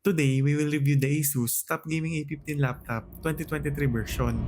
Today, we will review the Asus Top Gaming A15 Laptop 2023 version.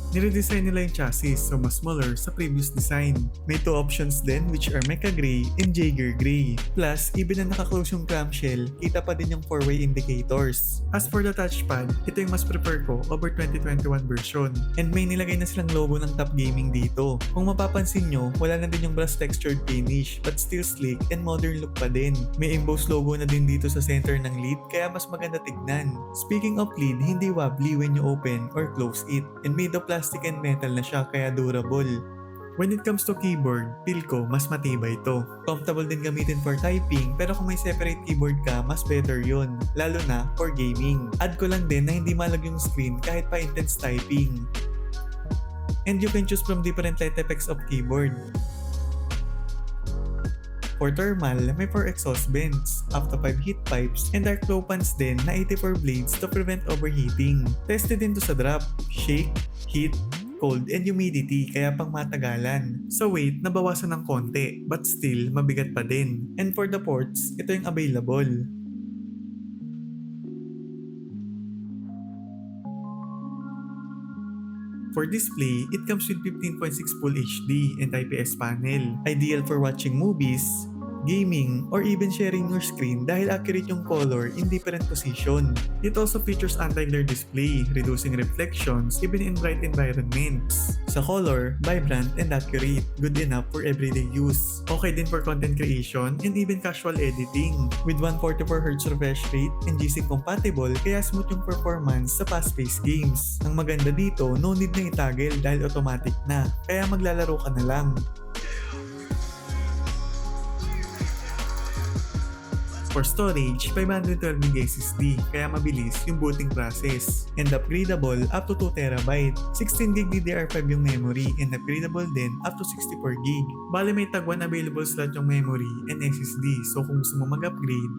Niredesign nila yung chassis so mas smaller sa previous design. May two options din which are Mecha Gray and Jaeger Gray. Plus, even na naka-close yung clamshell, kita pa din yung 4-way indicators. As for the touchpad, ito yung mas prefer ko over 2021 version. And may nilagay na silang logo ng Top Gaming dito. Kung mapapansin nyo, wala na din yung brass textured finish but still sleek and modern look pa din. May embossed logo na din dito sa center ng lid kaya mas maganda tignan. Speaking of lid, hindi wobbly when you open or close it. And made of plastic and metal na siya kaya durable. When it comes to keyboard, feel ko mas matibay ito. Comfortable din gamitin for typing pero kung may separate keyboard ka, mas better yun. Lalo na for gaming. Add ko lang din na hindi malag yung screen kahit pa intense typing. And you can choose from different light effects of keyboard. For thermal, may 4 exhaust vents, up to 5 heat pipes, and dark flow fans din na 84 blades to prevent overheating. Tested din to sa drop, shake, heat, cold, and humidity kaya pang matagalan. Sa weight, nabawasan ng konti, but still, mabigat pa din. And for the ports, ito yung available. For display, it comes with 15.6 Full HD and IPS panel, ideal for watching movies, gaming, or even sharing your screen dahil accurate yung color in different position. It also features anti-glare display, reducing reflections even in bright environments. Sa color, vibrant and accurate, good enough for everyday use. Okay din for content creation and even casual editing. With 144Hz refresh rate and G-Sync compatible, kaya smooth yung performance sa fast-paced games. Ang maganda dito, no need na itagel dahil automatic na, kaya maglalaro ka na lang. For storage, 512GB SSD, kaya mabilis yung booting process. And upgradable up to 2TB. 16GB DDR5 yung memory and upgradable din up to 64GB. Bale may tag 1 available slot yung memory and SSD, so kung gusto mo mag-upgrade,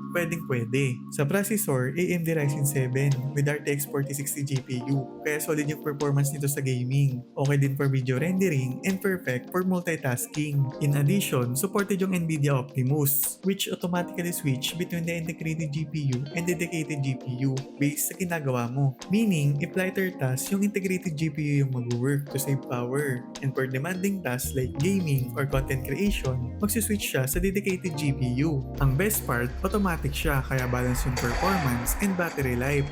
pwede. Sa processor, AMD Ryzen 7 with RTX 4060 GPU, kaya solid yung performance nito sa gaming. Okay din for video rendering and perfect for multitasking. In addition, supported yung NVIDIA Optimus, which automatically switch between the integrated GPU and dedicated GPU based sa ginagawa mo. Meaning, if lighter tasks, yung integrated GPU yung mag-work to save power. And for demanding tasks like gaming or content creation, magsiswitch siya sa dedicated GPU. Ang best part, automatic siya kaya balance yung performance and battery life.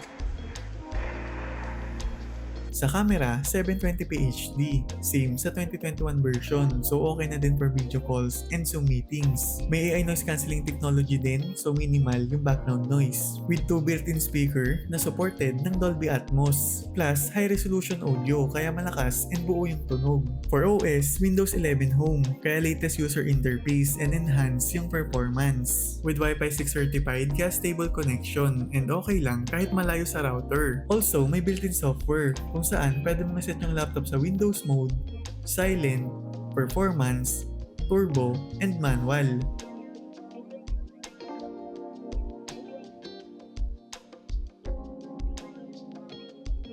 Sa camera, 720p HD, same sa 2021 version, so okay na din for video calls and Zoom meetings. May AI noise cancelling technology din, so minimal yung background noise. With 2 built-in speaker na supported ng Dolby Atmos. Plus, high resolution audio kaya malakas and buo yung tunog. For OS, Windows 11 Home, kaya latest user interface and enhance yung performance. With Wi-Fi 6 certified kaya stable connection and okay lang kahit malayo sa router. Also, may built-in software kung saan pwede mo set yung laptop sa Windows mode, silent, performance, turbo, and manual.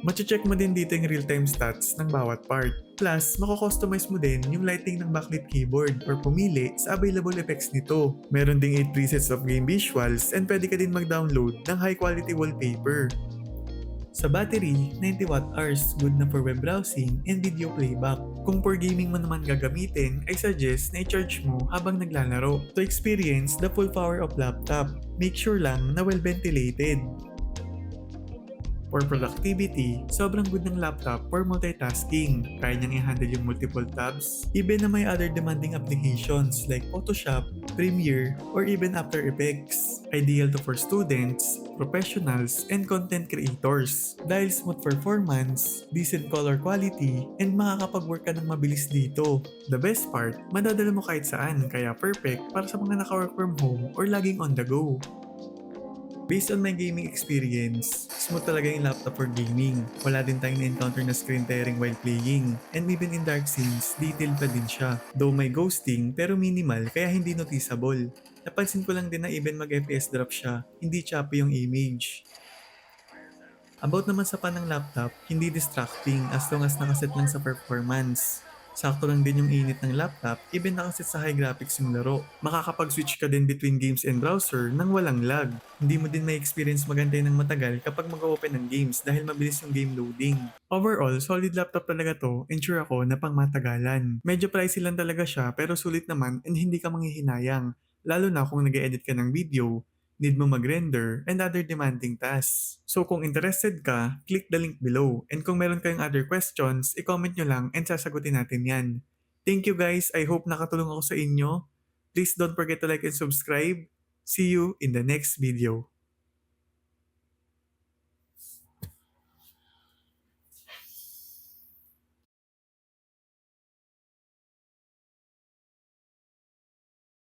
Mache-check mo din dito yung real-time stats ng bawat part. Plus, mako-customize mo din yung lighting ng backlit keyboard or pumili sa available effects nito. Meron ding 8 presets of game visuals and pwede ka din mag-download ng high-quality wallpaper. Sa battery, 90Wh, good na for web browsing and video playback. Kung for gaming mo naman gagamitin, I suggest na i-charge mo habang naglalaro. To experience the full power of laptop, make sure lang na well ventilated. For productivity, sobrang good ng laptop for multitasking. Kaya niyang i-handle yung multiple tabs, even na may other demanding applications like Photoshop, Premiere, or even After Effects. Ideal to for students, professionals, and content creators. Dahil smooth performance, decent color quality, and makakapag-work ka ng mabilis dito. The best part, madadala mo kahit saan, kaya perfect para sa mga naka-work from home or laging on the go. Based on my gaming experience, smooth talaga yung laptop for gaming. Wala din tayong na-encounter na screen tearing while playing. And even in dark scenes, detailed pa din siya. Though may ghosting, pero minimal kaya hindi noticeable. Napansin ko lang din na even mag-FPS drop siya, hindi choppy yung image. About naman sa panang laptop, hindi distracting as long as nakaset lang sa performance. Sakto lang din yung init ng laptop, even nakaset sa high graphics yung laro. Makakapag-switch ka din between games and browser nang walang lag. Hindi mo din may experience magantay ng matagal kapag mag-open ng games dahil mabilis yung game loading. Overall, solid laptop talaga to, and sure ako na pang matagalan. Medyo pricey lang talaga siya pero sulit naman and hindi ka manghihinayang. Lalo na kung nag-edit ka ng video, need mo mag-render, and other demanding tasks. So kung interested ka, click the link below. And kung meron kayong other questions, i-comment nyo lang and sasagutin natin yan. Thank you guys, I hope nakatulong ako sa inyo. Please don't forget to like and subscribe. See you in the next video.